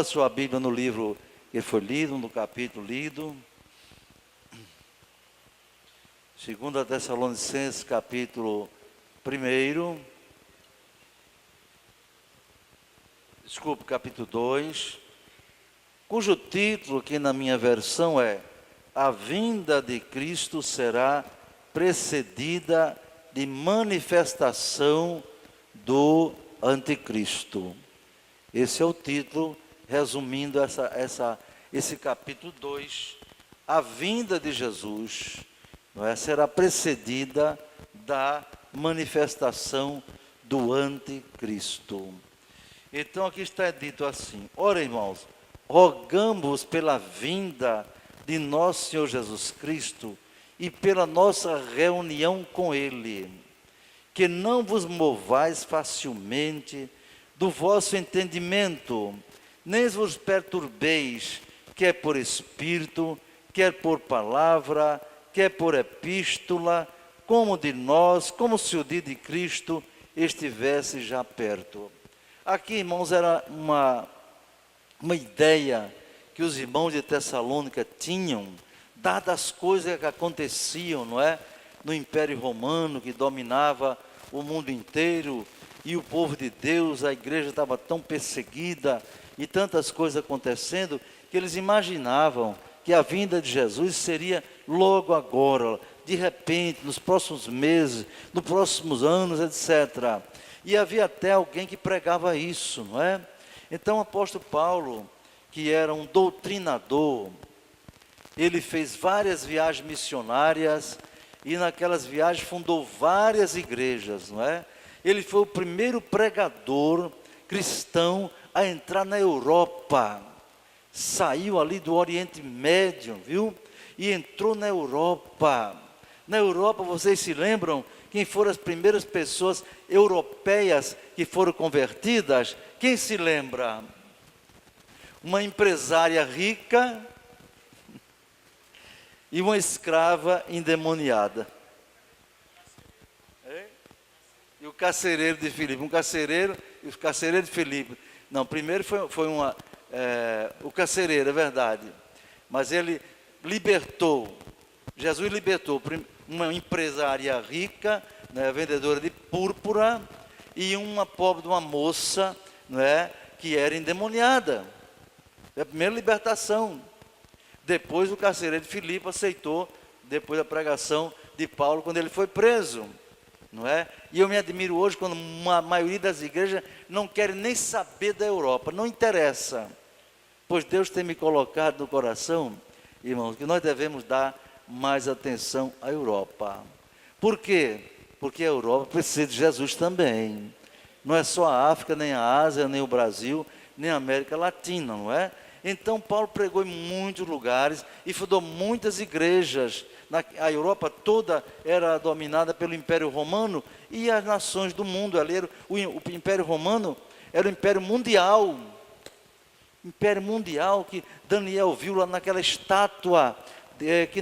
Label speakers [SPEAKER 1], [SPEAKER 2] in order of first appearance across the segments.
[SPEAKER 1] Abra sua Bíblia no livro que foi lido, no capítulo lido. 2 Tessalonicenses, capítulo 1. Capítulo 2. Cujo título aqui na minha versão é: A vinda de Cristo será precedida de manifestação do anticristo. Esse é o título, resumindo esse capítulo 2. A vinda de Jesus, não é, será precedida da manifestação do anticristo. Então aqui está dito assim: ora, irmãos, rogamos pela vinda de nosso Senhor Jesus Cristo e pela nossa reunião com Ele, que não vos movais facilmente do vosso entendimento, nem vos perturbeis, quer por espírito, quer por palavra, quer por epístola, como de nós, como se o dia de Cristo estivesse já perto. Aqui, irmãos, era uma ideia que os irmãos de Tessalônica tinham, dadas as coisas que aconteciam, não é? No Império Romano, que dominava o mundo inteiro, e o povo de Deus, a igreja estava tão perseguida, e tantas coisas acontecendo, que eles imaginavam que a vinda de Jesus seria logo agora, de repente, nos próximos meses, nos próximos anos, etc. E havia até alguém que pregava isso, não é? Então o apóstolo Paulo, que era um doutrinador, ele fez várias viagens missionárias, e naquelas viagens fundou várias igrejas, não é? Ele foi o primeiro pregador cristão a entrar na Europa. Saiu ali do Oriente Médio, viu? E entrou na Europa. Na Europa, vocês se lembram quem foram as primeiras pessoas europeias que foram convertidas? Quem se lembra? Uma empresária rica e uma escrava endemoniada. E o carcereiro de Filipe, e o carcereiro de Filipe. Não, primeiro foi o carcereiro, é verdade. Mas ele libertou, Jesus libertou uma empresária rica, né, vendedora de púrpura, e uma pobre de uma moça, né, que era endemoniada. É a primeira libertação. Depois o carcereiro de Filipe aceitou, depois da pregação de Paulo, quando ele foi preso. Não é? E eu me admiro hoje quando a maioria das igrejas não querem nem saber da Europa, não interessa, pois Deus tem me colocado no coração, irmãos, que nós devemos dar mais atenção à Europa. Por quê? Porque a Europa precisa de Jesus também, não é só a África, nem a Ásia, nem o Brasil, nem a América Latina, não é? Então Paulo pregou em muitos lugares e fundou muitas igrejas. A Europa toda era dominada pelo Império Romano e as nações do mundo. Ali o Império Romano era o Império Mundial. Império Mundial que Daniel viu lá naquela estátua, que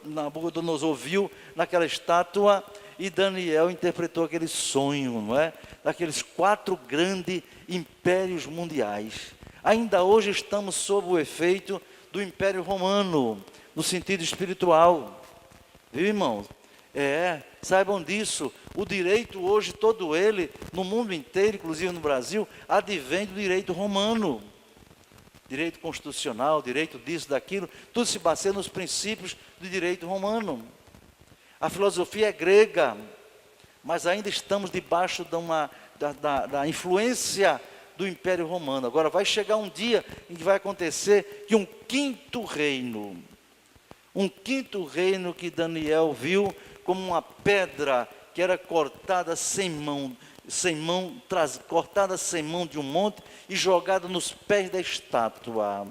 [SPEAKER 1] Nabucodonosor viu naquela estátua, e Daniel interpretou aquele sonho, não é? Daqueles 4 grandes impérios mundiais. Ainda hoje estamos sob o efeito do Império Romano, no sentido espiritual, viu, irmãos? Saibam disso. O direito hoje, todo ele, no mundo inteiro, inclusive no Brasil, advém do direito romano. Direito constitucional, direito disso, daquilo, tudo se baseia nos princípios do direito romano. A filosofia é grega, mas ainda estamos debaixo da influência do Império Romano. Agora vai chegar um dia em que vai acontecer que um quinto reino que Daniel viu como uma pedra que era cortada sem mão de um monte e jogada nos pés da estátua.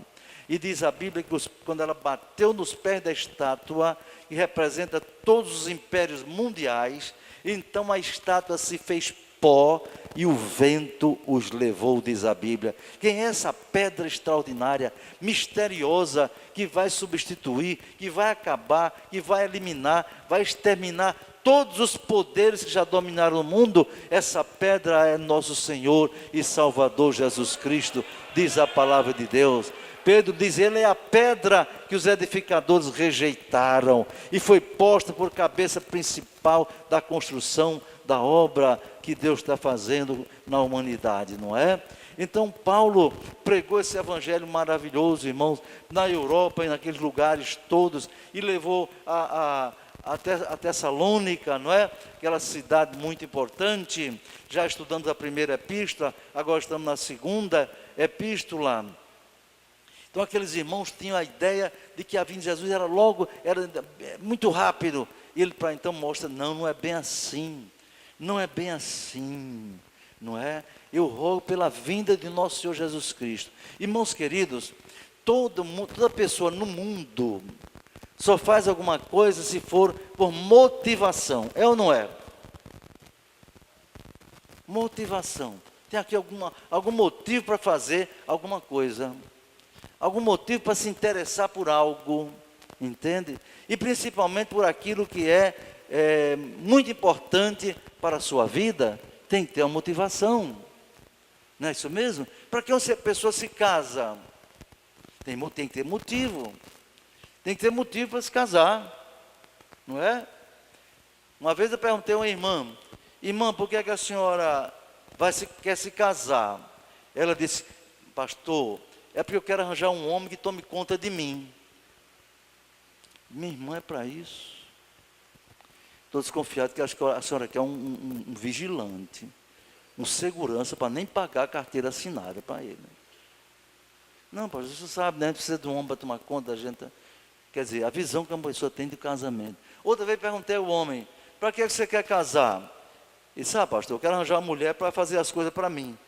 [SPEAKER 1] E diz a Bíblia que quando ela bateu nos pés da estátua, que representa todos os impérios mundiais, então a estátua se fez pó e o vento os levou, diz a Bíblia. Quem é essa pedra extraordinária, misteriosa, que vai substituir, que vai acabar, que vai eliminar, vai exterminar todos os poderes que já dominaram o mundo? Essa pedra é nosso Senhor e Salvador Jesus Cristo, diz a palavra de Deus. Pedro diz, ele é a pedra que os edificadores rejeitaram e foi posta por cabeça principal da construção da obra que Deus está fazendo na humanidade, não é? Então Paulo pregou esse evangelho maravilhoso, irmãos, na Europa e naqueles lugares todos, e levou a Tessalônica, não é? Aquela cidade muito importante. Já estudamos a primeira epístola, agora estamos na segunda epístola. Então aqueles irmãos tinham a ideia de que a vinda de Jesus era muito rápido. E ele então mostra, não é bem assim. Não é bem assim, não é? Eu rogo pela vinda de nosso Senhor Jesus Cristo. Irmãos queridos, toda pessoa no mundo só faz alguma coisa se for por motivação, é ou não é? Motivação. Tem aqui algum motivo para fazer alguma coisa. Algum motivo para se interessar por algo, entende? E principalmente por aquilo que é muito importante para a sua vida, tem que ter uma motivação. Não é isso mesmo? Para que a pessoa se casa? Tem que ter motivo. Tem que ter motivo para se casar, não é? Uma vez eu perguntei a uma irmã, por que é que a senhora quer se casar? Ela disse, pastor, é porque eu quero arranjar um homem que tome conta de mim. Minha irmã, é para isso? Estou desconfiado que acho que a senhora quer um vigilante, um segurança para nem pagar a carteira assinada para ele. Não, pastor, você sabe, né? Precisa de um homem para tomar conta da gente. Quer dizer, a visão que uma pessoa tem de casamento. Outra vez perguntei ao homem, para que você quer casar? Ele disse, pastor, eu quero arranjar uma mulher para fazer as coisas para mim.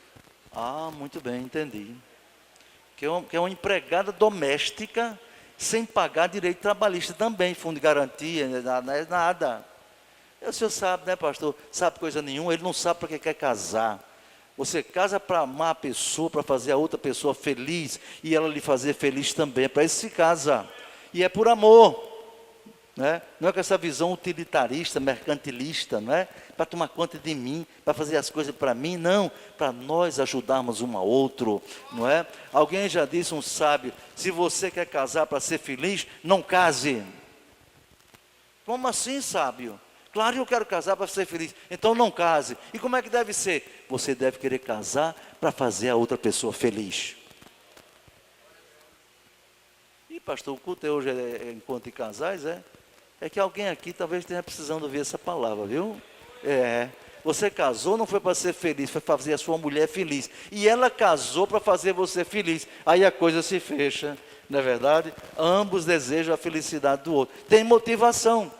[SPEAKER 1] Ah, muito bem, entendi. Que é uma empregada doméstica, sem pagar direito trabalhista também, fundo de garantia, nada. O senhor sabe, né, pastor? Sabe coisa nenhuma, ele não sabe para que quer casar. Você casa para amar a pessoa, para fazer a outra pessoa feliz, e ela lhe fazer feliz também, é para isso se casa. E é por amor, né? Não é com essa visão utilitarista, mercantilista, não é? Para tomar conta de mim, para fazer as coisas para mim, não, para nós ajudarmos um ao outro, não é? Alguém já disse, um sábio, se você quer casar para ser feliz, não case. Como assim, sábio? Claro que eu quero casar para ser feliz, então não case. E como é que deve ser? Você deve querer casar para fazer a outra pessoa feliz. E pastor, o culto hoje é encontro de casais, é? É que alguém aqui talvez esteja precisando ouvir essa palavra, viu? Você casou não foi para ser feliz, foi para fazer a sua mulher feliz. E ela casou para fazer você feliz. Aí a coisa se fecha, não é verdade? Ambos desejam a felicidade do outro. Tem motivação.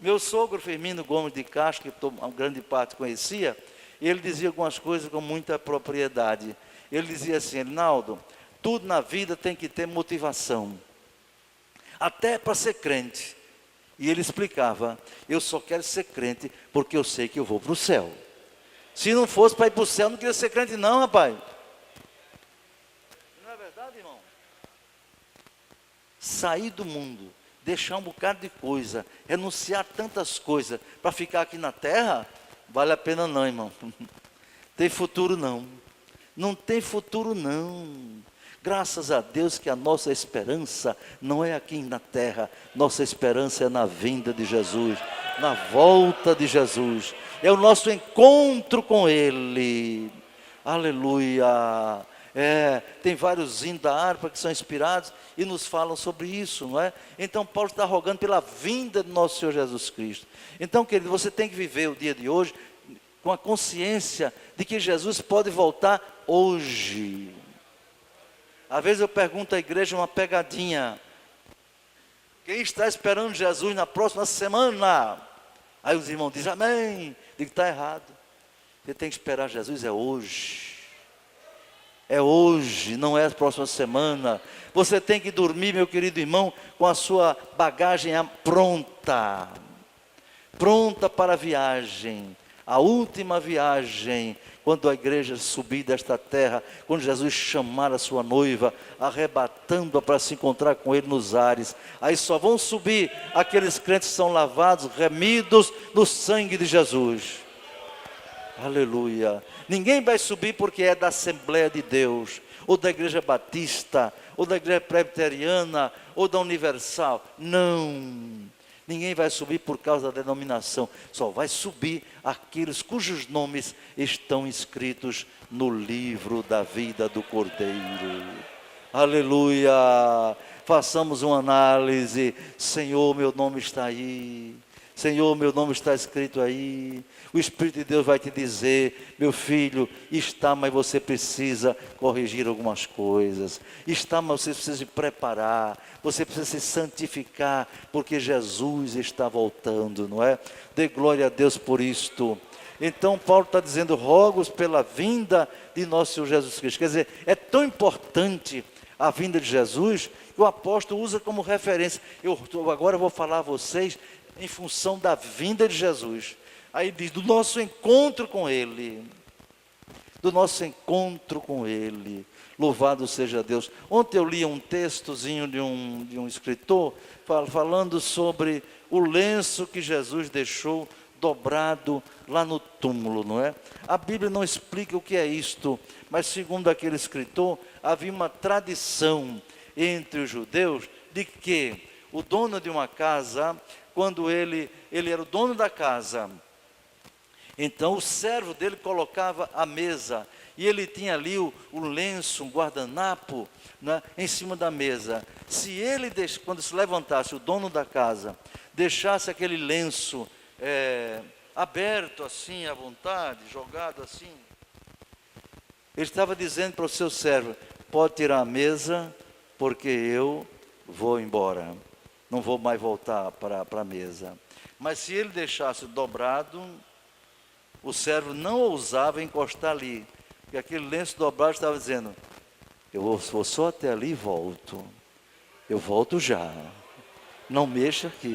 [SPEAKER 1] Meu sogro Firmino Gomes de Castro, que a grande parte conhecia, ele dizia algumas coisas com muita propriedade. Ele dizia assim, Rinaldo, tudo na vida tem que ter motivação. Até para ser crente. E ele explicava, eu só quero ser crente porque eu sei que eu vou para o céu. Se não fosse para ir para o céu, eu não queria ser crente não, rapaz. Não é verdade, irmão? Sair do mundo, deixar um bocado de coisa, renunciar tantas coisas para ficar aqui na terra, vale a pena não, irmão. Tem futuro não. Não tem futuro não. Graças a Deus que a nossa esperança não é aqui na terra, nossa esperança é na vinda de Jesus, na volta de Jesus, é o nosso encontro com Ele, aleluia. Tem vários hinos da harpa que são inspirados e nos falam sobre isso, não é? Então Paulo está rogando pela vinda de nosso Senhor Jesus Cristo. Então, querido, você tem que viver o dia de hoje com a consciência de que Jesus pode voltar hoje. Às vezes eu pergunto à igreja uma pegadinha. Quem está esperando Jesus na próxima semana? Aí os irmãos dizem, amém. Digo, está errado. Você tem que esperar Jesus, é hoje. É hoje, não é a próxima semana. Você tem que dormir, meu querido irmão, com a sua bagagem pronta. Pronta para a viagem. A última viagem, quando a igreja subir desta terra, quando Jesus chamar a sua noiva, arrebatando-a para se encontrar com ele nos ares, aí só vão subir aqueles crentes que são lavados, remidos no sangue de Jesus. Aleluia. Ninguém vai subir porque é da Assembleia de Deus, ou da Igreja Batista, ou da Igreja Presbiteriana, ou da Universal. Não. Ninguém vai subir por causa da denominação. Só vai subir aqueles cujos nomes estão escritos no livro da vida do Cordeiro. Aleluia. Façamos uma análise. Senhor, meu nome está aí. Senhor, meu nome está escrito aí. O Espírito de Deus vai te dizer: meu filho, está, mas você precisa corrigir algumas coisas. Está, mas você precisa se preparar. Você precisa se santificar, porque Jesus está voltando, não é? Dê glória a Deus por isto. Então Paulo está dizendo: rogo-os pela vinda de nosso Senhor Jesus Cristo. Quer dizer, é tão importante a vinda de Jesus, que o apóstolo usa como referência. Agora eu vou falar a vocês em função da vinda de Jesus. Aí diz, do nosso encontro com Ele. Do nosso encontro com Ele. Louvado seja Deus. Ontem eu li um textozinho de um escritor, falando sobre o lenço que Jesus deixou dobrado lá no túmulo, não é? A Bíblia não explica o que é isto, mas segundo aquele escritor, havia uma tradição entre os judeus de que o dono de uma casa, quando ele era o dono da casa, então o servo dele colocava a mesa, e ele tinha ali o lenço, um guardanapo, né, em cima da mesa. Se ele, quando se levantasse, o dono da casa, deixasse aquele lenço aberto assim, à vontade, jogado assim, ele estava dizendo para o seu servo: pode tirar a mesa, porque eu vou embora, não vou mais voltar para a mesa. Mas se ele deixasse dobrado, o servo não ousava encostar ali, porque aquele lenço dobrado estava dizendo: eu vou só até ali e volto, eu volto já, não mexa aqui.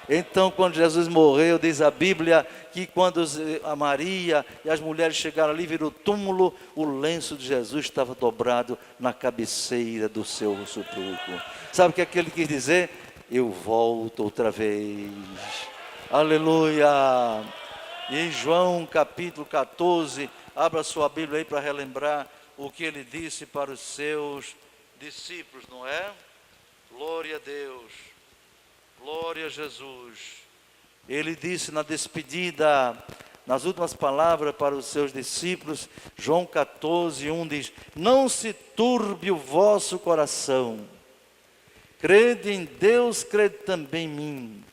[SPEAKER 1] Então, quando Jesus morreu, diz a Bíblia que quando a Maria e as mulheres chegaram ali, viram o túmulo, o lenço de Jesus estava dobrado na cabeceira do seu sepulcro. Sabe o que aquele quis dizer? Eu volto outra vez. Aleluia! E em João capítulo 14, abra sua Bíblia aí para relembrar o que ele disse para os seus discípulos, não é? Glória a Deus, glória a Jesus. Ele disse na despedida, nas últimas palavras para os seus discípulos, João 14, 1 diz: não se turbe o vosso coração, crede em Deus, crede também em mim.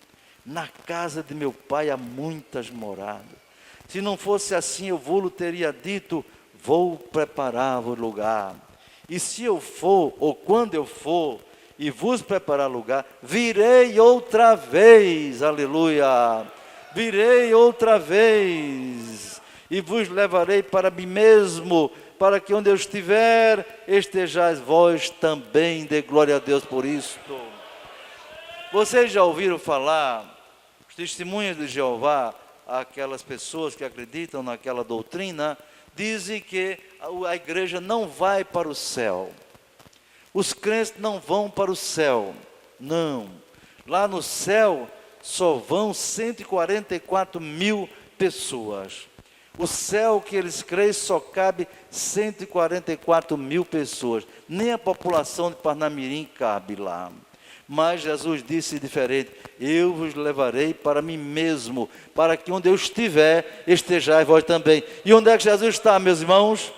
[SPEAKER 1] Na casa de meu pai há muitas moradas. Se não fosse assim, eu vou-lhe teria dito: vou preparar o lugar. E se eu for, ou quando eu for, e vos preparar lugar, virei outra vez, aleluia, virei outra vez, e vos levarei para mim mesmo, para que onde eu estiver, estejais vós também. Dê glória a Deus por isto. Vocês já ouviram falar, os testemunhas de Jeová, aquelas pessoas que acreditam naquela doutrina, dizem que a igreja não vai para o céu. Os crentes não vão para o céu, não. Lá no céu só vão 144 mil pessoas. O céu que eles creem só cabe 144 mil pessoas. Nem a população de Parnamirim cabe lá. Mas Jesus disse diferente: eu vos levarei para mim mesmo, para que onde eu estiver, estejais vós também. E onde é que Jesus está, meus irmãos?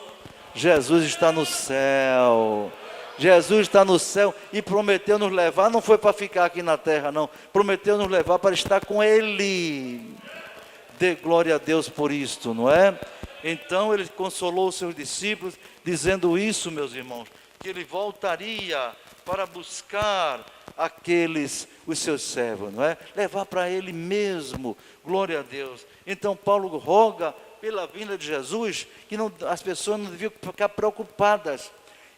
[SPEAKER 1] Jesus está no céu. Jesus está no céu e prometeu nos levar, não foi para ficar aqui na terra não, prometeu nos levar para estar com Ele. Dê glória a Deus por isto, não é? Então ele consolou os seus discípulos, dizendo isso, meus irmãos, que ele voltaria para buscar os seus servos, não é? Levar para Ele mesmo, glória a Deus. Então Paulo roga pela vinda de Jesus, que as pessoas não deviam ficar preocupadas.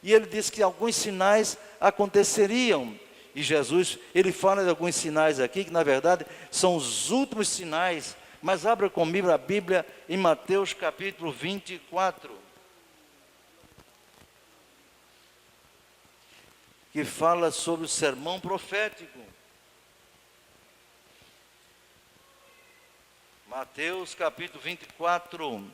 [SPEAKER 1] E ele diz que alguns sinais aconteceriam. E Jesus, ele fala de alguns sinais aqui, que na verdade são os últimos sinais, Mas abra comigo a Bíblia em Mateus capítulo 24. Que fala sobre o sermão profético. Mateus capítulo 24.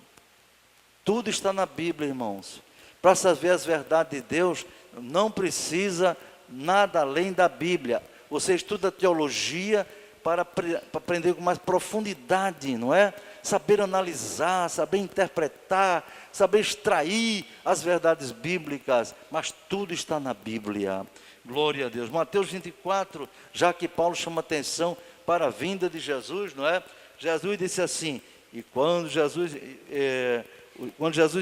[SPEAKER 1] Tudo está na Bíblia, irmãos. Para saber as verdades de Deus, não precisa nada além da Bíblia. Você estuda teologia para aprender com mais profundidade, não é? Saber analisar, saber interpretar, saber extrair as verdades bíblicas, mas tudo está na Bíblia. Glória a Deus. Mateus 24, já que Paulo chama atenção para a vinda de Jesus, não é? Jesus disse assim, e quando Jesus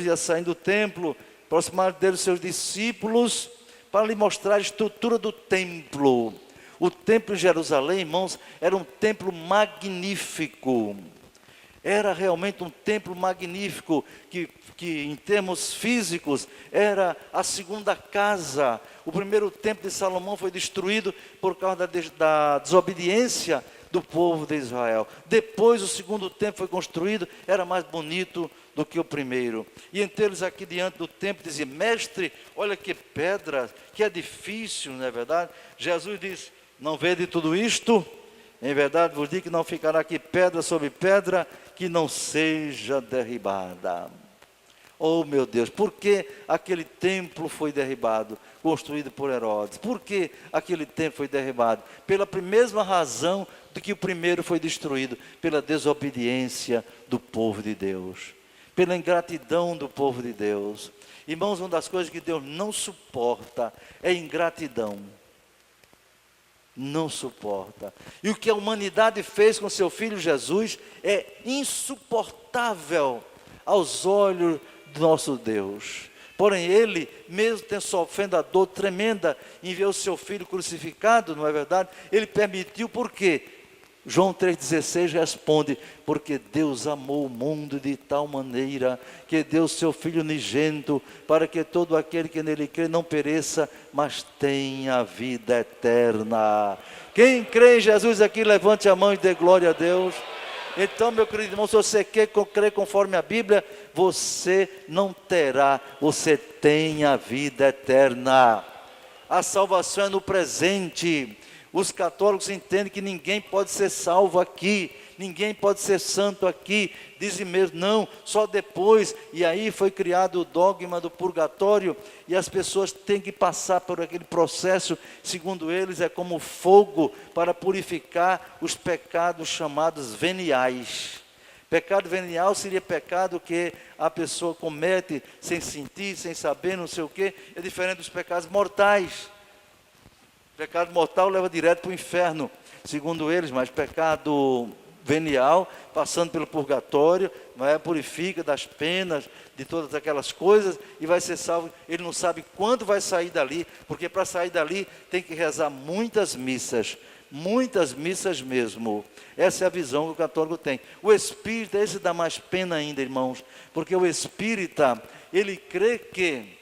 [SPEAKER 1] ia saindo do templo, aproximaram dele os seus discípulos para lhe mostrar a estrutura do templo. O templo de Jerusalém, irmãos, era um templo magnífico. Era realmente um templo magnífico, que em termos físicos, era a segunda casa. O primeiro templo de Salomão foi destruído por causa da desobediência do povo de Israel. Depois o segundo templo foi construído, era mais bonito do que o primeiro. E entre eles aqui diante do templo dizia, mestre, olha que pedra, que edifício, não é verdade? Jesus disse, não vede tudo isto? Em verdade vos digo que não ficará aqui pedra sobre pedra que não seja derribada. Oh meu Deus, por que aquele templo foi derribado, construído por Herodes? Por que aquele templo foi derribado? Pela mesma razão do que o primeiro foi destruído, pela desobediência do povo de Deus, pela ingratidão do povo de Deus. Irmãos, uma das coisas que Deus não suporta é ingratidão. Não suporta. E o que a humanidade fez com seu Filho Jesus é insuportável aos olhos do nosso Deus. Porém ele, mesmo tendo sofrendo a dor tremenda em ver o seu Filho crucificado, não é verdade? Ele permitiu, por quê? João 3,16 responde, porque Deus amou o mundo de tal maneira, que deu o seu Filho unigênito, para que todo aquele que nele crê não pereça, mas tenha vida eterna. Quem crê em Jesus aqui, levante a mão e dê glória a Deus. Então, meu querido irmão, se você quer crer conforme a Bíblia, você não terá, você tem a vida eterna. A salvação é no presente. Os católicos entendem que ninguém pode ser salvo aqui, ninguém pode ser santo aqui, dizem mesmo, não, só depois, e aí foi criado o dogma do purgatório, e as pessoas têm que passar por aquele processo, segundo eles, é como fogo para purificar os pecados chamados veniais. Pecado venial seria pecado que a pessoa comete sem sentir, sem saber, não sei o quê, é diferente dos pecados mortais. Pecado mortal leva direto para o inferno, segundo eles, mas pecado venial, passando pelo purgatório, não é? Purifica das penas, de todas aquelas coisas, e vai ser salvo. Ele não sabe quando vai sair dali, porque para sair dali tem que rezar muitas missas mesmo. Essa é a visão que o católico tem. O espírita, esse dá mais pena ainda, irmãos, porque o espírita, ele crê que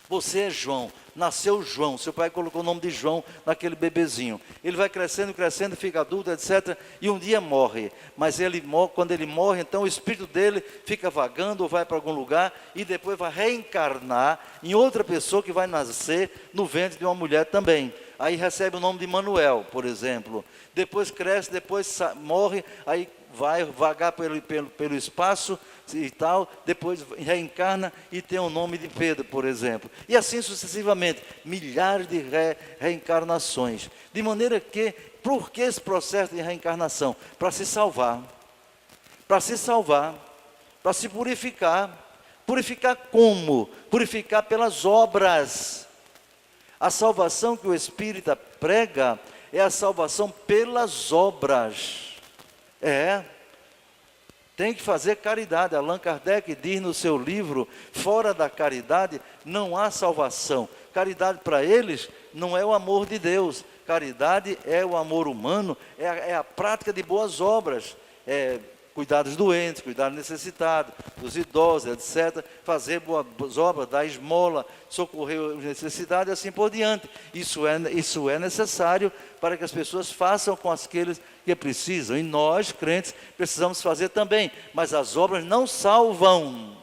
[SPEAKER 1] você é João, nasceu João, seu pai colocou o nome de João naquele bebezinho. Ele vai crescendo, fica adulto, etc. E um dia morre. Mas quando ele morre, então o espírito dele fica vagando ou vai para algum lugar e depois vai reencarnar em outra pessoa que vai nascer no ventre de uma mulher também. Aí recebe o nome de Manuel, por exemplo. Depois cresce, depois morre, aí vai vagar pelo espaço e tal, depois reencarna e tem o nome de Pedro, por exemplo. E assim sucessivamente, milhares de reencarnações. De maneira que, por que esse processo de reencarnação? Para se salvar. Para se salvar. Para se purificar. Purificar como? Purificar pelas obras. A salvação que o Espírita prega é a salvação pelas obras. Tem que fazer caridade. Allan Kardec diz no seu livro, fora da caridade não há salvação. Caridade para eles não é o amor de Deus. Caridade é o amor humano, é a prática de boas obras. cuidar dos doentes, cuidar dos necessitados, dos idosos, etc. Fazer boas obras, dar esmola, socorrer os necessitados e assim por diante. Isso é necessário para que as pessoas façam com aqueles que precisam. E nós, crentes, precisamos fazer também. Mas as obras não salvam.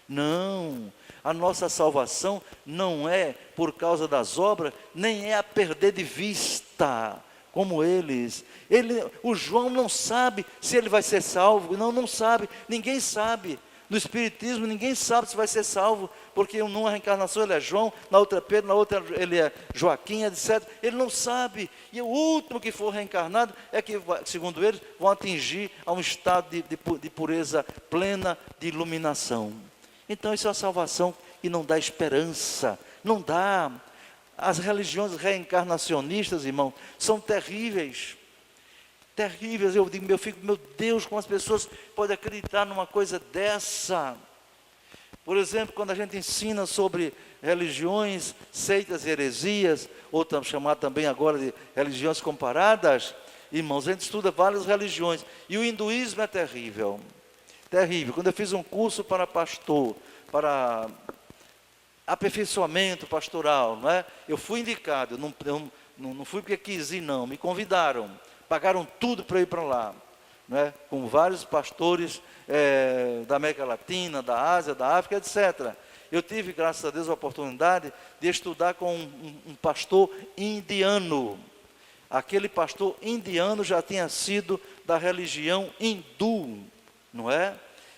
[SPEAKER 1] Não. A nossa salvação não é por causa das obras, nem é a perder de vista, como eles. O João não sabe se ele vai ser salvo. Não sabe, ninguém sabe. No Espiritismo ninguém sabe se vai ser salvo, porque numa reencarnação ele é João, na outra é Pedro, na outra ele é Joaquim, etc. Ele não sabe. E o último que for reencarnado é que, segundo eles, vão atingir a um estado de pureza plena, de iluminação. Então isso é uma salvação que não dá esperança, não dá. As religiões reencarnacionistas, irmão, são terríveis. Terríveis. Eu digo, meu Deus, como as pessoas podem acreditar numa coisa dessa. Por exemplo, quando a gente ensina sobre religiões, seitas e heresias, ou chamar também agora de religiões comparadas, irmãos, a gente estuda várias religiões, e o hinduísmo é terrível. Terrível. Quando eu fiz um curso para pastor, para aperfeiçoamento pastoral, não é? Eu fui indicado, não fui porque quis ir, não. Me convidaram, pagaram tudo para ir para lá, não é? Com vários pastores da América Latina, da Ásia, da África, etc. Eu tive, graças a Deus, a oportunidade de estudar com um pastor indiano. Aquele pastor indiano já tinha sido da religião hindu, não é?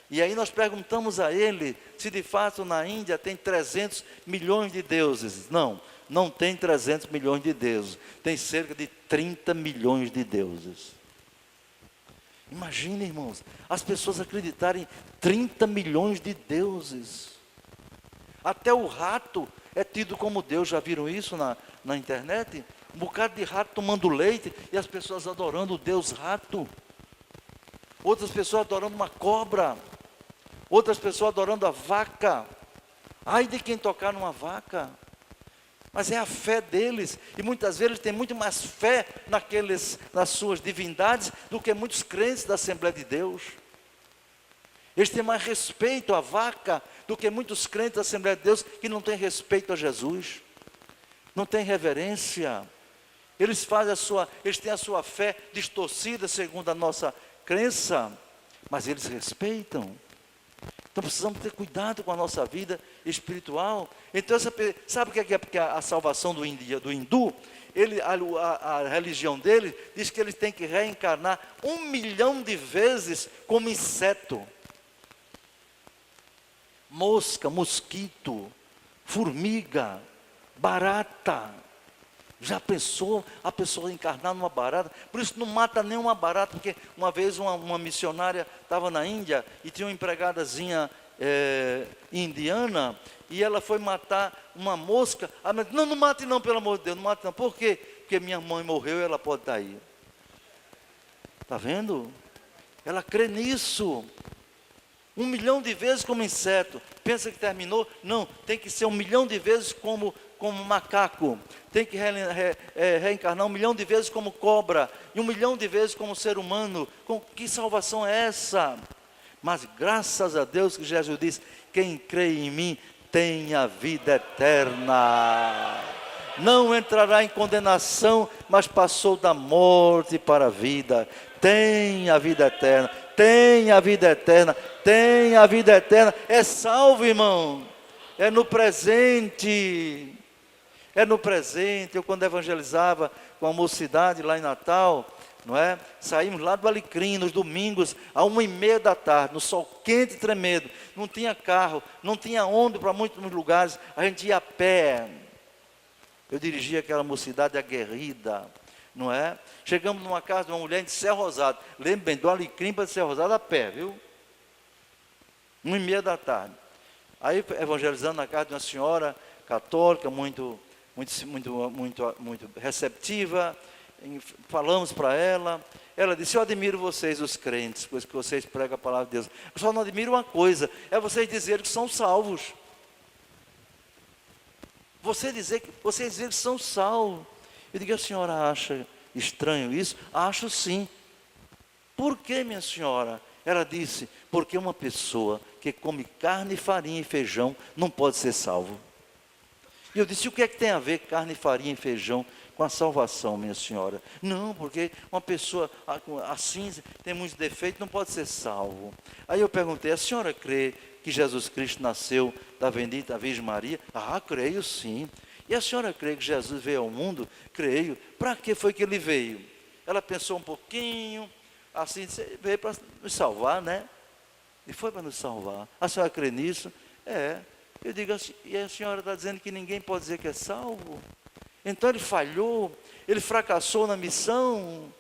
[SPEAKER 1] E aí nós perguntamos a ele se de fato na Índia tem 300 milhões de deuses. Não tem 300 milhões de deuses. Tem cerca de 30 milhões de deuses. Imagine, irmãos, as pessoas acreditarem em 30 milhões de deuses. Até o rato é tido como Deus. Já viram isso na internet? Um bocado de rato tomando leite e as pessoas adorando o Deus rato. Outras pessoas adorando uma cobra. Outras pessoas adorando a vaca. Ai de quem tocar numa vaca. Mas é a fé deles. E muitas vezes eles têm muito mais fé nas suas divindades do que muitos crentes da Assembleia de Deus. Eles têm mais respeito à vaca do que muitos crentes da Assembleia de Deus que não têm respeito a Jesus. Não têm reverência. Eles têm a sua fé distorcida segundo a nossa crença, mas eles respeitam. Então precisamos ter cuidado com a nossa vida espiritual. Então sabe o que é porque a salvação do hindu? A religião dele diz que ele tem que reencarnar 1 milhão de vezes como inseto. Mosca, mosquito, formiga, barata. Já pensou a pessoa encarnar numa barata? Por isso não mata nenhuma barata, porque uma vez uma missionária estava na Índia e tinha uma empregadazinha indiana, e ela foi matar uma mosca. Ela disse, não mate não, pelo amor de Deus, não mate não. Por quê? Porque minha mãe morreu e ela pode estar aí. Está vendo? Ela crê nisso. 1 milhão de vezes como inseto. Pensa que terminou? Não, tem que ser 1 milhão de vezes como macaco. Tem que reencarnar 1 milhão de vezes como cobra. E 1 milhão de vezes como ser humano. Que salvação é essa? Mas graças a Deus que Jesus diz, quem crê em mim tem a vida eterna. Não entrará em condenação, mas passou da morte para a vida. Tem a vida eterna. Tem a vida eterna. Tem a vida eterna. É salvo, irmão. É no presente. É no presente. Eu quando evangelizava com a mocidade lá em Natal, não é? Saímos lá do Alecrim nos domingos, à 1h30 da tarde, no sol quente e tremendo. Não tinha carro, não tinha ônibus para muitos lugares. A gente ia a pé. Eu dirigia aquela mocidade aguerrida, não é? Chegamos numa casa de uma mulher de Serra Rosada. Lembro bem, do Alecrim para Serra Rosada a pé, viu? 1h30 da tarde. Aí evangelizando na casa de uma senhora católica, muito receptiva. Falamos para ela. Ela disse, eu admiro vocês, os crentes, pois que vocês pregam a palavra de Deus. Eu só não admiro uma coisa, é vocês dizerem que são salvos. Vocês dizerem que são salvos. Eu digo, a senhora acha estranho isso? Acho sim. Por que, minha senhora? Ela disse, porque uma pessoa que come carne, farinha e feijão não pode ser salvo. E eu disse, o que é que tem a ver carne, farinha e feijão com a salvação, minha senhora? Não, porque uma pessoa assim, tem muitos defeitos, não pode ser salvo. Aí eu perguntei, a senhora crê que Jesus Cristo nasceu da bendita Virgem Maria? Ah, creio sim. E a senhora crê que Jesus veio ao mundo? Creio. Para que foi que ele veio? Ela pensou um pouquinho, assim, veio para nos salvar, né? E foi para nos salvar. A senhora crê nisso? É. Eu digo assim, e a senhora está dizendo que ninguém pode dizer que é salvo? Então ele falhou, ele fracassou na missão.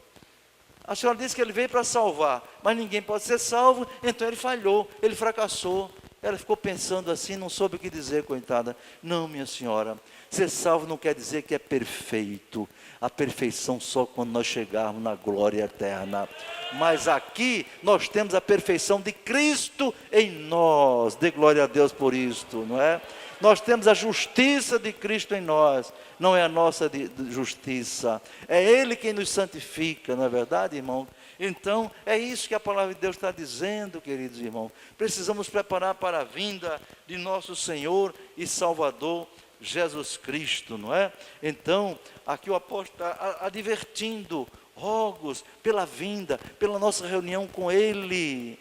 [SPEAKER 1] A senhora disse que ele veio para salvar, mas ninguém pode ser salvo, então ele falhou, ele fracassou. Ela ficou pensando assim, não soube o que dizer, coitada. Não, minha senhora, ser salvo não quer dizer que é perfeito. A perfeição só quando nós chegarmos na glória eterna. Mas aqui nós temos a perfeição de Cristo em nós. Dê glória a Deus por isto, não é? Nós temos a justiça de Cristo em nós. Não é a nossa de justiça. É Ele quem nos santifica, não é verdade, irmão? Então, é isso que a palavra de Deus está dizendo, queridos irmãos. Precisamos preparar para a vinda de nosso Senhor e Salvador, Jesus Cristo, não é? Então, aqui o apóstolo está advertindo, rogos pela vinda, pela nossa reunião com Ele,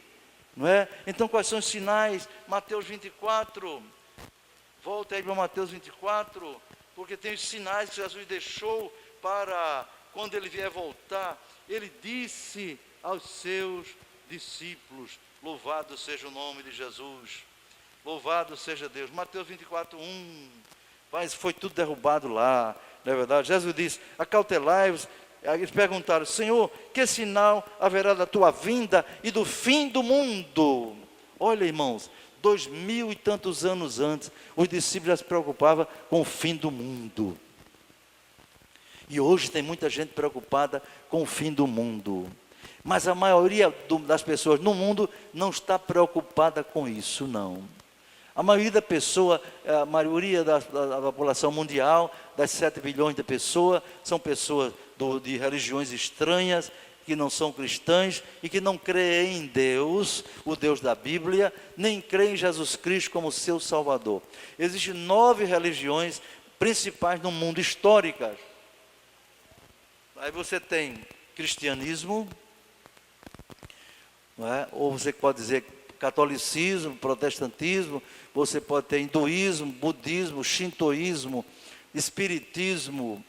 [SPEAKER 1] não é? Então, quais são os sinais? Mateus 24, volta aí para Mateus 24, porque tem os sinais que Jesus deixou para quando Ele vier voltar. Ele disse aos seus discípulos, louvado seja o nome de Jesus, louvado seja Deus. Mateus 24, 1, mas foi tudo derrubado lá, não é verdade? Jesus disse, acautelai-vos. Eles perguntaram, Senhor, que sinal haverá da tua vinda e do fim do mundo? Olha, irmãos, 2000 e tantos anos antes, os discípulos já se preocupavam com o fim do mundo. E hoje tem muita gente preocupada com o fim do mundo. Mas a maioria das pessoas no mundo não está preocupada com isso, não. A maioria da população mundial, das 7 bilhões de pessoas, são pessoas de religiões estranhas, que não são cristãs e que não creem em Deus, o Deus da Bíblia, nem creem em Jesus Cristo como seu Salvador. Existem 9 religiões principais no mundo, históricas. Aí você tem cristianismo, não é? Ou você pode dizer catolicismo, protestantismo, você pode ter hinduísmo, budismo, shintoísmo, espiritismo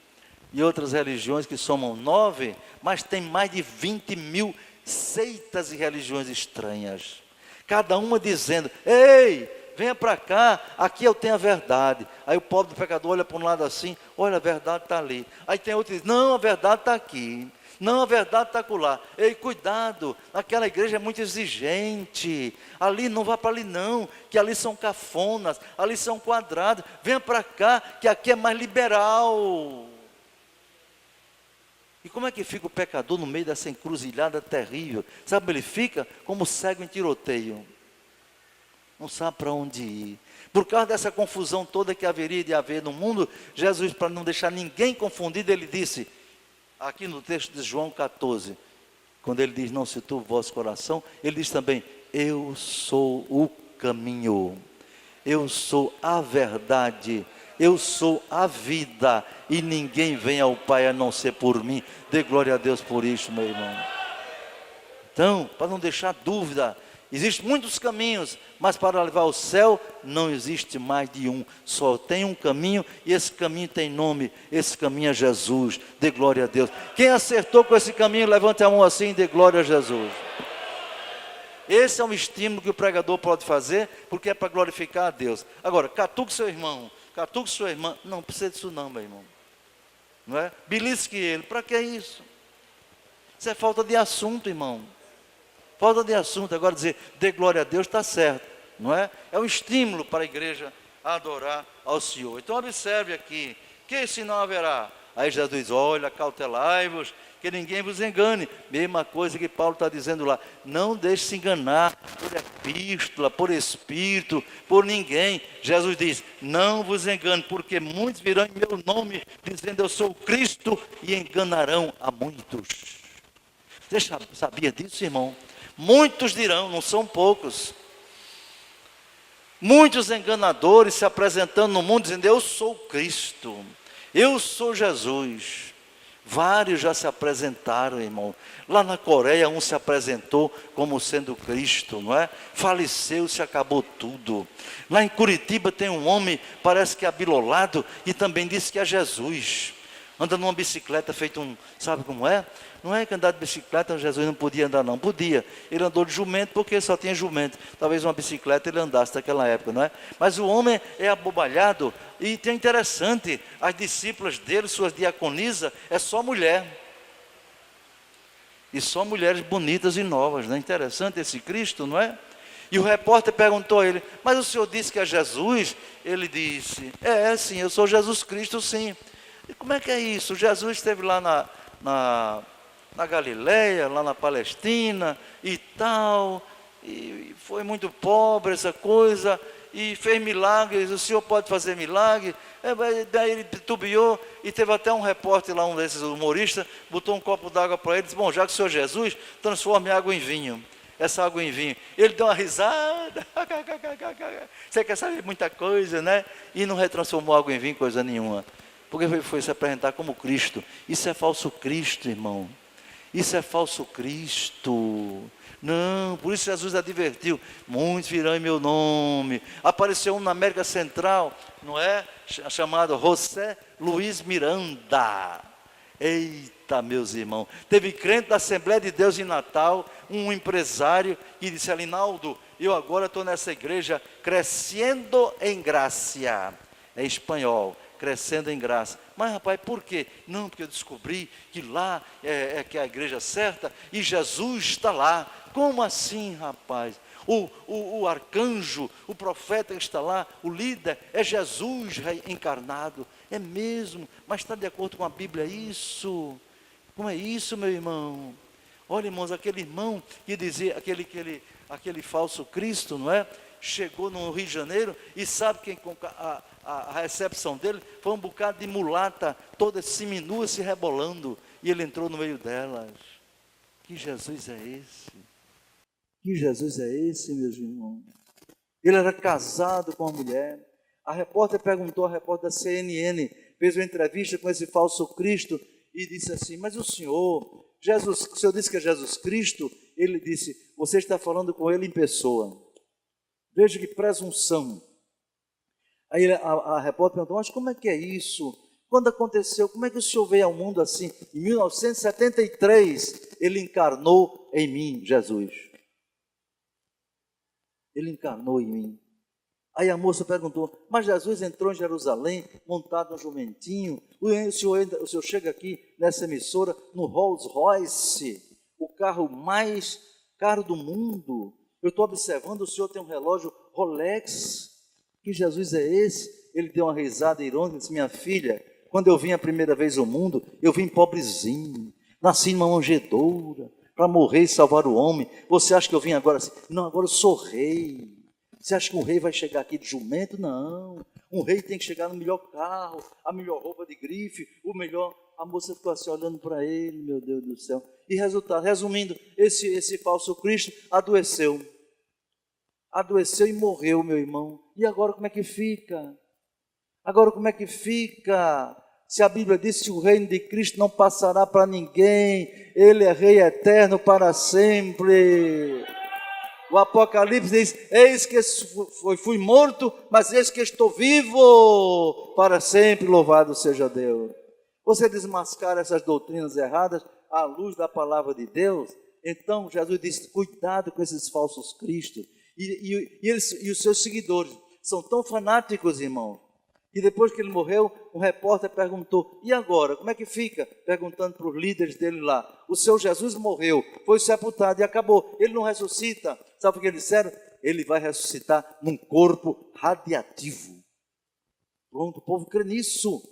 [SPEAKER 1] e outras religiões que somam 9, mas tem mais de 20 mil seitas e religiões estranhas. Cada uma dizendo, ei, venha para cá, aqui eu tenho a verdade. Aí o pobre do pecador olha para um lado assim, olha, a verdade está ali. Aí tem outro que diz, não, a verdade está aqui. Não, a verdade está acolá. Ei, cuidado, aquela igreja é muito exigente. Ali, não vá para ali não, que ali são cafonas, ali são quadrados. Venha para cá, que aqui é mais liberal. E como é que fica o pecador no meio dessa encruzilhada terrível? Sabe como ele fica? Como cego em tiroteio. Não sabe para onde ir. Por causa dessa confusão toda que haveria de haver no mundo, Jesus, para não deixar ninguém confundido, ele disse, aqui no texto de João 14, quando ele diz, não se turbe o vosso coração, ele diz também, eu sou o caminho, eu sou a verdade, eu sou a vida, e ninguém vem ao Pai a não ser por mim. Dê glória a Deus por isso, meu irmão. Então, para não deixar dúvida, existem muitos caminhos, mas para levar ao céu não existe mais de um. Só tem um caminho e esse caminho tem nome. Esse caminho é Jesus. Dê glória a Deus. Quem acertou com esse caminho, levante a mão assim e dê glória a Jesus. Esse é um estímulo que o pregador pode fazer, porque é para glorificar a Deus. Agora, catuque seu irmão, catuque sua irmã. Não precisa disso não, meu irmão. Não é? Belisque ele. Para que isso? Isso é falta de assunto, irmão. Falta de assunto. Agora dizer, dê glória a Deus, está certo, não é? É um estímulo para a igreja a adorar ao Senhor. Então observe aqui, que sinal haverá? Aí Jesus diz, olha, cautelai-vos, que ninguém vos engane. Mesma coisa que Paulo está dizendo lá, não deixe se enganar por epístola, por espírito, por ninguém. Jesus diz, não vos engane, porque muitos virão em meu nome, dizendo eu sou o Cristo, e enganarão a muitos. Você sabia disso, irmão? Muitos dirão, não são poucos. Muitos enganadores se apresentando no mundo dizendo: eu sou Cristo, eu sou Jesus. Vários já se apresentaram, irmão. Lá na Coreia, um se apresentou como sendo Cristo, não é? Faleceu, se acabou tudo. Lá em Curitiba tem um homem, parece que é abilolado, e também disse que é Jesus. Anda numa bicicleta feito sabe como é? Não é que andar de bicicleta, Jesus não podia andar não, podia. Ele andou de jumento porque só tinha jumento. Talvez uma bicicleta ele andasse naquela época, não é? Mas o homem é abobalhado, e é interessante, as discípulas dele, suas diaconisas, é só mulher. E só mulheres bonitas e novas, não é interessante esse Cristo, não é? E o repórter perguntou a ele: mas o senhor disse que é Jesus? Ele disse: sim, eu sou Jesus Cristo, sim. E como é que é isso? Jesus esteve lá na Galileia, lá na Palestina e tal, e foi muito pobre essa coisa, e fez milagres. O senhor pode fazer milagre? Daí ele titubeou, e teve até um repórter lá, um desses humoristas, botou um copo d'água para ele e disse: bom, já que o senhor é Jesus, transforme água em vinho. Essa água em vinho. Ele deu uma risada. Você quer saber muita coisa, né? E não retransformou água em vinho coisa nenhuma. Porque foi se apresentar como Cristo. Isso é falso Cristo, irmão. Isso é falso Cristo. Não, por isso Jesus advertiu: muitos virão em meu nome. Apareceu um na América Central, não é? Chamado José Luiz Miranda. Eita, meus irmãos. Teve crente da Assembleia de Deus em Natal, um empresário, que disse: Alinaldo, eu agora estou nessa igreja crescendo em graça. É espanhol. Crescendo em graça. Mas rapaz, por quê? Não, porque eu descobri que lá que é a igreja certa e Jesus está lá. Como assim, rapaz? O arcanjo, o profeta que está lá, o líder, é Jesus encarnado. É mesmo, mas está de acordo com a Bíblia isso? Como é isso, meu irmão? Olha, irmãos, aquele irmão que dizia, aquele falso Cristo, não é? Chegou no Rio de Janeiro e sabe quem a recepção dele foi um bocado de mulata, todas seminuas se rebolando, e ele entrou no meio delas. Que Jesus é esse? Que Jesus é esse, meus irmãos? Ele era casado com uma mulher. A repórter perguntou, a repórter da CNN, fez uma entrevista com esse falso Cristo e disse assim: mas o senhor disse que é Jesus Cristo? Ele disse: você está falando com ele em pessoa. Veja que presunção. Aí a repórter perguntou: mas como é que é isso? Quando aconteceu? Como é que o senhor veio ao mundo assim? Em 1973, ele encarnou em mim, Jesus. Ele encarnou em mim. Aí a moça perguntou: mas Jesus entrou em Jerusalém, montado no jumentinho. O senhor chega aqui nessa emissora no Rolls Royce, o carro mais caro do mundo. Eu estou observando, o senhor tem um relógio Rolex. Que Jesus é esse? Ele deu uma risada irônica e disse: minha filha, quando eu vim a primeira vez ao mundo, eu vim pobrezinho, nasci numa manjedoura, para morrer e salvar o homem. Você acha que eu vim agora assim? Não, agora eu sou rei. Você acha que um rei vai chegar aqui de jumento? Não. Um rei tem que chegar no melhor carro, a melhor roupa de grife, o melhor. A moça ficou assim olhando para ele, meu Deus do céu. E resultado, resumindo, esse falso Cristo adoeceu. Adoeceu e morreu, meu irmão. E agora como é que fica? Agora como é que fica? Se a Bíblia diz que o reino de Cristo não passará para ninguém, Ele é Rei eterno para sempre. O Apocalipse diz: eis que fui morto, mas eis que estou vivo para sempre, louvado seja Deus. Você desmascara essas doutrinas erradas à luz da palavra de Deus. Então Jesus disse: cuidado com esses falsos cristos. E os seus seguidores são tão fanáticos, irmão, e depois que ele morreu, um repórter perguntou: e agora, como é que fica? Perguntando para os líderes dele lá. O seu Jesus morreu, foi sepultado e acabou. Ele não ressuscita. Sabe o que eles disseram? Ele vai ressuscitar num corpo radiativo. Pronto, o povo crê nisso.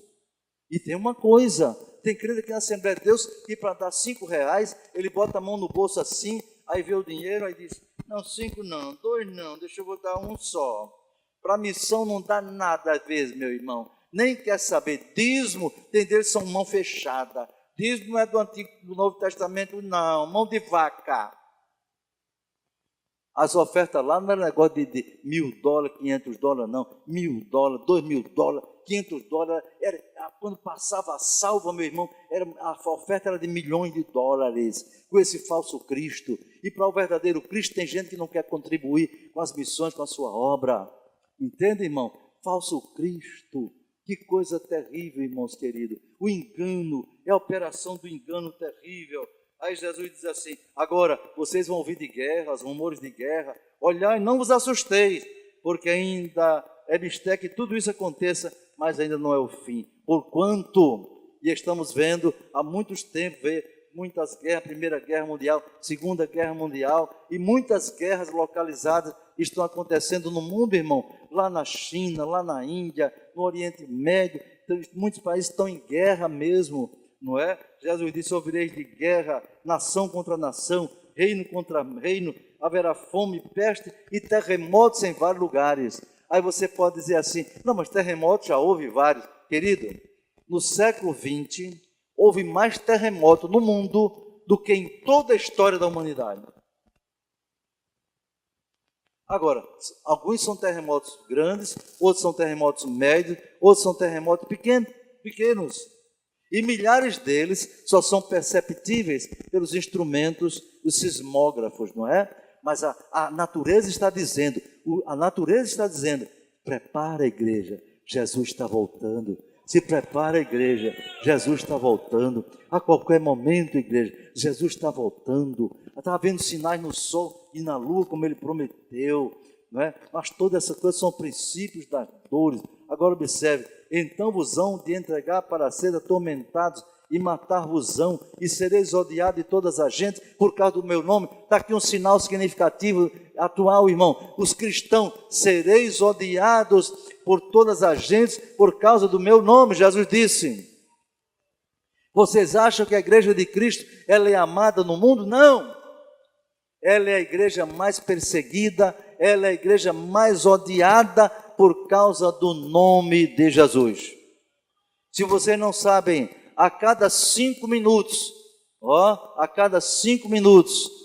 [SPEAKER 1] E tem uma coisa, tem crente aqui na Assembleia de Deus que para dar R$5, ele bota a mão no bolso assim, aí vê o dinheiro, aí diz: não, 5 não, 2 não, deixa eu botar um só. Para a missão não dá nada às vezes, meu irmão. Nem quer saber. Dízimo, tem deles são mão fechada. Dízimo não é do Antigo, do Novo Testamento, não. Mão de vaca. As ofertas lá não era negócio de $1.000, $500, não. $1.000, $2.000, $500. Quando passava a salva, meu irmão, a oferta era de milhões de dólares, com esse falso Cristo. E para o verdadeiro Cristo tem gente que não quer contribuir com as missões, com a sua obra. Entende, irmão? Falso Cristo. Que coisa terrível, irmãos queridos. O engano, é a operação do engano terrível. Aí Jesus diz assim: agora, vocês vão ouvir de guerras, rumores de guerra. Olhai, não vos assusteis, porque ainda é mistério que tudo isso aconteça, mas ainda não é o fim. Porquanto, e estamos vendo há muitos tempos, muitas guerras, Primeira Guerra Mundial, Segunda Guerra Mundial, e muitas guerras localizadas estão acontecendo no mundo, irmão. Lá na China, lá na Índia, no Oriente Médio, muitos países estão em guerra mesmo, não é? Jesus disse: ouvireis de guerra, nação contra nação, reino contra reino, haverá fome, peste e terremotos em vários lugares. Aí você pode dizer assim: não, mas terremotos já houve vários. Querido, no século XX, houve mais terremotos no mundo do que em toda a história da humanidade. Agora, alguns são terremotos grandes, outros são terremotos médios, outros são terremotos pequenos. E milhares deles só são perceptíveis pelos instrumentos, os sismógrafos, não é? Mas a natureza está dizendo, prepara a igreja, Jesus está voltando. Se prepara a igreja, Jesus está voltando. A qualquer momento, igreja, Jesus está voltando. Está havendo sinais no sol e na lua, como Ele prometeu, não é? Mas todas essas coisas são princípios das dores. Agora observe: então vos hão de entregar para ser atormentados e matar-vos-ão, e sereis odiados de todas as gentes por causa do meu nome. Está aqui um sinal significativo atual, irmão. Os cristãos: sereis odiados por todas as gentes por causa do meu nome. Jesus disse. Vocês acham que a igreja de Cristo ela é amada no mundo? Não. Ela é a igreja mais perseguida, ela é a igreja mais odiada por causa do nome de Jesus. Se vocês não sabem, a cada 5 minutos,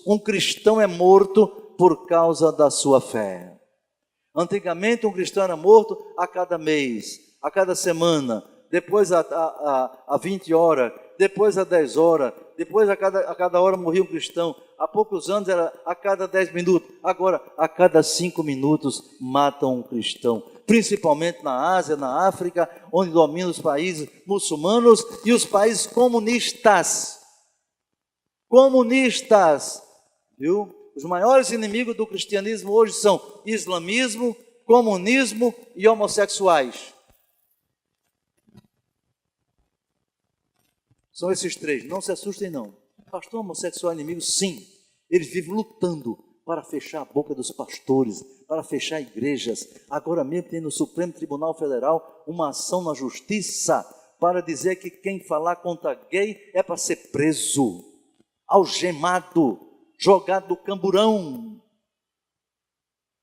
[SPEAKER 1] um cristão é morto por causa da sua fé. Antigamente um cristão era morto a cada mês, a cada semana, depois a 20 horas, depois a 10 horas, depois a cada hora morria um cristão. Há poucos anos era a cada 10 minutos, agora a cada 5 minutos matam um cristão. Principalmente na Ásia, na África, onde dominam os países muçulmanos e os países comunistas. Viu? Os maiores inimigos do cristianismo hoje são islamismo, comunismo e homossexuais. São esses três, não se assustem não. Pastor, homossexual é inimigo? Sim, eles vivem lutando para fechar a boca dos pastores, para fechar igrejas. Agora mesmo tem no Supremo Tribunal Federal uma ação na justiça para dizer que quem falar contra gay é para ser preso, algemado, jogado do camburão.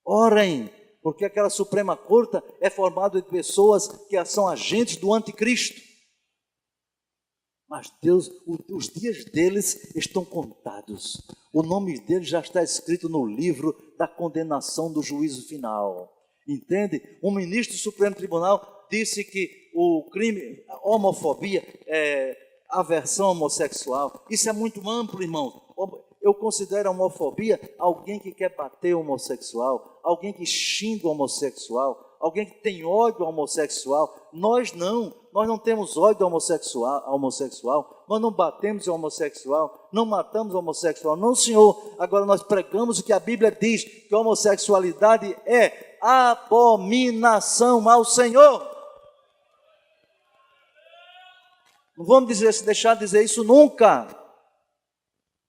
[SPEAKER 1] Orem, porque aquela Suprema Corte é formada de pessoas que são agentes do anticristo. Mas Deus, os dias deles estão contados. O nome deles já está escrito no livro da condenação do juízo final. Entende? Um ministro do Supremo Tribunal disse que o crime, a homofobia, aversão homossexual. Isso é muito amplo, irmão. Eu considero a homofobia alguém que quer bater o homossexual, alguém que xinga o homossexual, alguém que tem ódio ao homossexual. Nós não temos ódio ao homossexual, nós não batemos o homossexual, não matamos o homossexual, não, senhor. Agora nós pregamos o que a Bíblia diz, que a homossexualidade é abominação ao Senhor. Não vamos deixar de dizer isso nunca,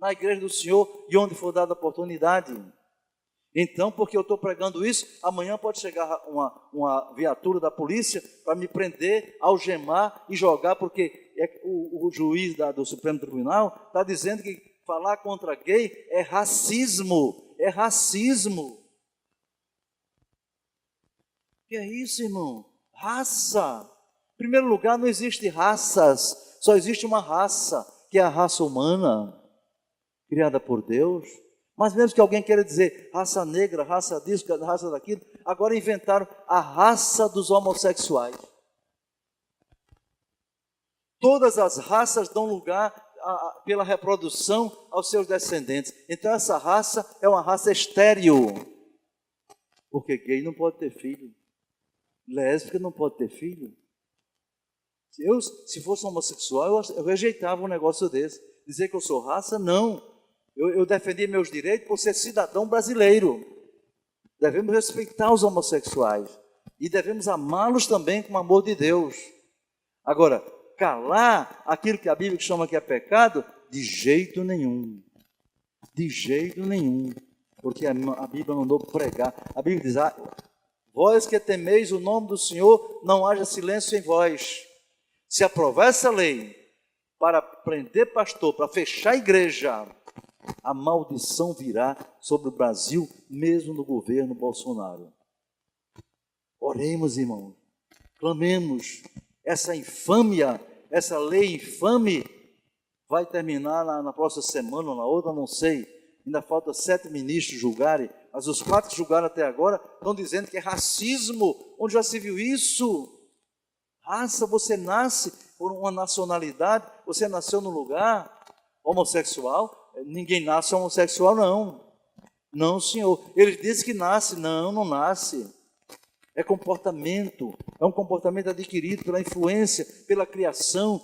[SPEAKER 1] na igreja do Senhor e onde for dada a oportunidade. Então, porque eu estou pregando isso, amanhã pode chegar uma viatura da polícia para me prender, algemar e jogar, porque o juiz do Supremo Tribunal está dizendo que falar contra gay é racismo. É racismo. Que é isso, irmão? Raça. Em primeiro lugar, não existe raças, só existe uma raça, que é a raça humana, criada por Deus. Mas mesmo que alguém queira dizer raça negra, raça disso, raça daquilo, agora inventaram a raça dos homossexuais. Todas as raças dão lugar pela reprodução aos seus descendentes. Então essa raça é uma raça estéril. Porque gay não pode ter filho. Lésbica não pode ter filho. Se fosse homossexual, eu rejeitava um negócio desse. Dizer que eu sou raça, não. Eu defendia meus direitos por ser cidadão brasileiro. Devemos respeitar os homossexuais. E devemos amá-los também com o amor de Deus. Agora, calar aquilo que a Bíblia chama que é pecado, de jeito nenhum. De jeito nenhum. Porque a Bíblia mandou pregar. A Bíblia diz, vós que temeis o nome do Senhor, não haja silêncio em vós. Se aprovar essa lei para prender pastor, para fechar a igreja, a maldição virá sobre o Brasil, mesmo no governo Bolsonaro. Oremos, irmãos, clamemos. Essa infâmia, essa lei infame, vai terminar na próxima semana ou na outra, não sei. Ainda falta 7 ministros julgarem, mas os 4 que julgaram até agora estão dizendo que é racismo. Onde já se viu isso? Raça, você nasce por uma nacionalidade, você nasceu num lugar homossexual. Ninguém nasce homossexual, não. Não, senhor. Ele diz que nasce. Não, não nasce. É comportamento. É um comportamento adquirido pela influência, pela criação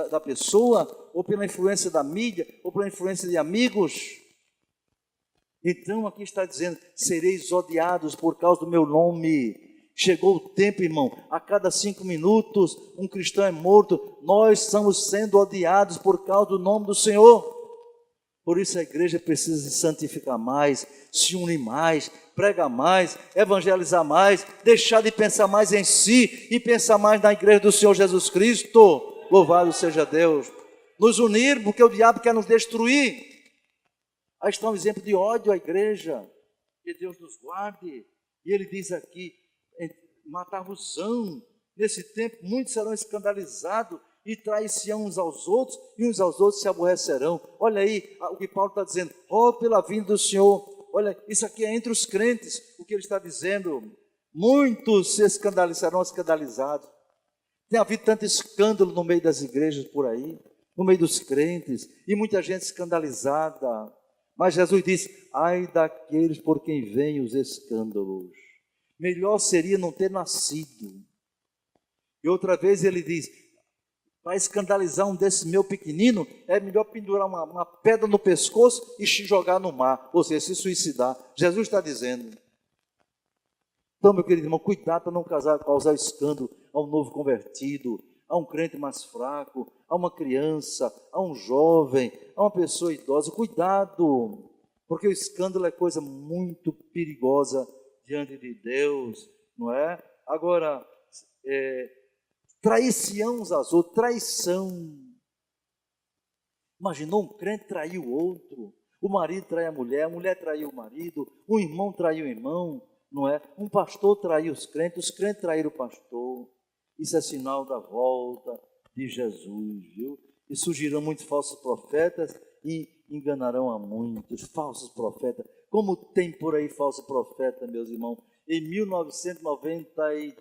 [SPEAKER 1] da pessoa, ou pela influência da mídia, ou pela influência de amigos. Então, aqui está dizendo, sereis odiados por causa do meu nome. Chegou o tempo, irmão, a cada 5 minutos um cristão é morto. Nós estamos sendo odiados por causa do nome do Senhor. Por isso a igreja precisa se santificar mais, se unir mais, pregar mais, evangelizar mais, deixar de pensar mais em si e pensar mais na igreja do Senhor Jesus Cristo. Louvado seja Deus. Nos unir, porque o diabo quer nos destruir. Aí está um exemplo de ódio à igreja. Que Deus nos guarde. E ele diz aqui, matar-vos-ão. Nesse tempo, muitos serão escandalizados e trair-se uns aos outros, e uns aos outros se aborrecerão. Olha aí o que Paulo está dizendo. Pela vinda do Senhor. Olha, isso aqui é entre os crentes, o que ele está dizendo. Muitos serão escandalizados. Tem havido tanto escândalo no meio das igrejas por aí, no meio dos crentes, e muita gente escandalizada. Mas Jesus disse, ai daqueles por quem vêm os escândalos. Melhor seria não ter nascido. E outra vez ele diz, para escandalizar um desses meu pequenino, é melhor pendurar uma pedra no pescoço e se jogar no mar, ou seja, se suicidar. Jesus está dizendo. Então, meu querido irmão, cuidado para não causar escândalo a um novo convertido, a um crente mais fraco, a uma criança, a um jovem, a uma pessoa idosa. Cuidado, porque o escândalo é coisa muito perigosa diante de Deus, não é? Agora, trair-se uns aos outros, traição. Imaginou um crente trair o outro, o marido trai a mulher traiu o marido, o irmão traiu o irmão, não é? Um pastor traiu os crentes traíram o pastor. Isso é sinal da volta de Jesus, viu? E surgirão muitos falsos profetas e enganarão a muitos. Falsos profetas. Como tem por aí falso profeta, meus irmãos? Em 1993,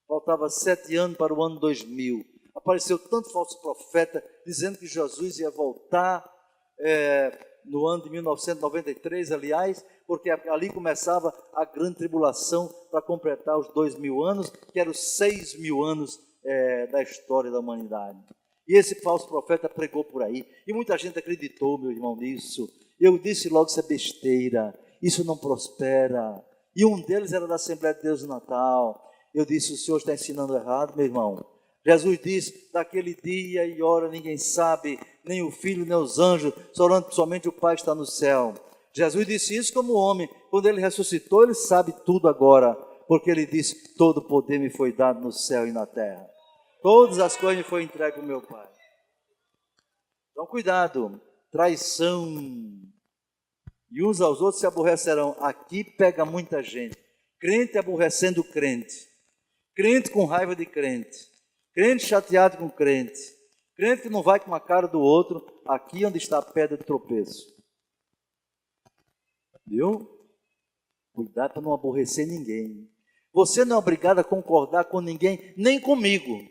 [SPEAKER 1] faltava 7 anos para o ano 2000. Apareceu tanto falso profeta dizendo que Jesus ia voltar no ano de 1993, aliás, porque ali começava a grande tribulação para completar os 2000 anos, que eram os 6.000 anos da história da humanidade. E esse falso profeta pregou por aí, e muita gente acreditou, meu irmão, nisso. Eu disse logo, isso é besteira, isso não prospera. E um deles era da Assembleia de Deus do Natal. Eu disse, o senhor está ensinando errado, meu irmão. Jesus disse, daquele dia e hora ninguém sabe, nem o Filho, nem os anjos, somente o Pai está no céu. Jesus disse isso como homem. Quando ele ressuscitou, ele sabe tudo agora, porque ele disse, todo poder me foi dado no céu e na terra. Todas as coisas me foram entregues ao meu Pai. Então, cuidado, traição. E uns aos outros se aborrecerão. Aqui pega muita gente. Crente aborrecendo crente. Crente com raiva de crente. Crente chateado com crente. Crente que não vai com a cara do outro, aqui onde está a pedra de tropeço. Viu? Cuidado para não aborrecer ninguém. Você não é obrigado a concordar com ninguém, nem comigo.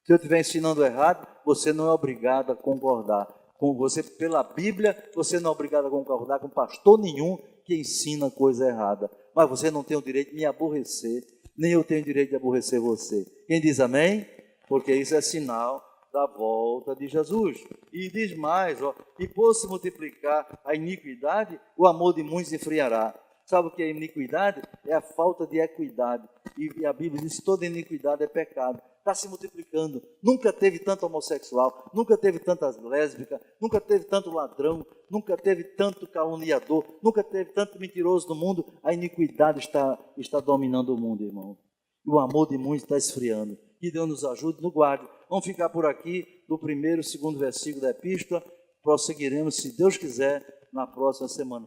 [SPEAKER 1] Se eu estiver ensinando errado, você não é obrigado a concordar. Com você, pela Bíblia, você não é obrigado a concordar com pastor nenhum que ensina coisa errada. Mas você não tem o direito de me aborrecer, nem eu tenho o direito de aborrecer você. Quem diz amém? Porque isso é sinal da volta de Jesus. E diz mais, ó, e por se multiplicar a iniquidade, o amor de muitos esfriará. Sabe o que é iniquidade? É a falta de equidade. E a Bíblia diz que toda iniquidade é pecado. Está se multiplicando. Nunca teve tanto homossexual, nunca teve tantas lésbicas, nunca teve tanto ladrão, nunca teve tanto caluniador, nunca teve tanto mentiroso no mundo. A iniquidade está dominando o mundo, irmão. E o amor de muitos está esfriando. Que Deus nos ajude, nos guarde. Vamos ficar por aqui no primeiro e segundo versículo da epístola. Prosseguiremos, se Deus quiser, na próxima semana.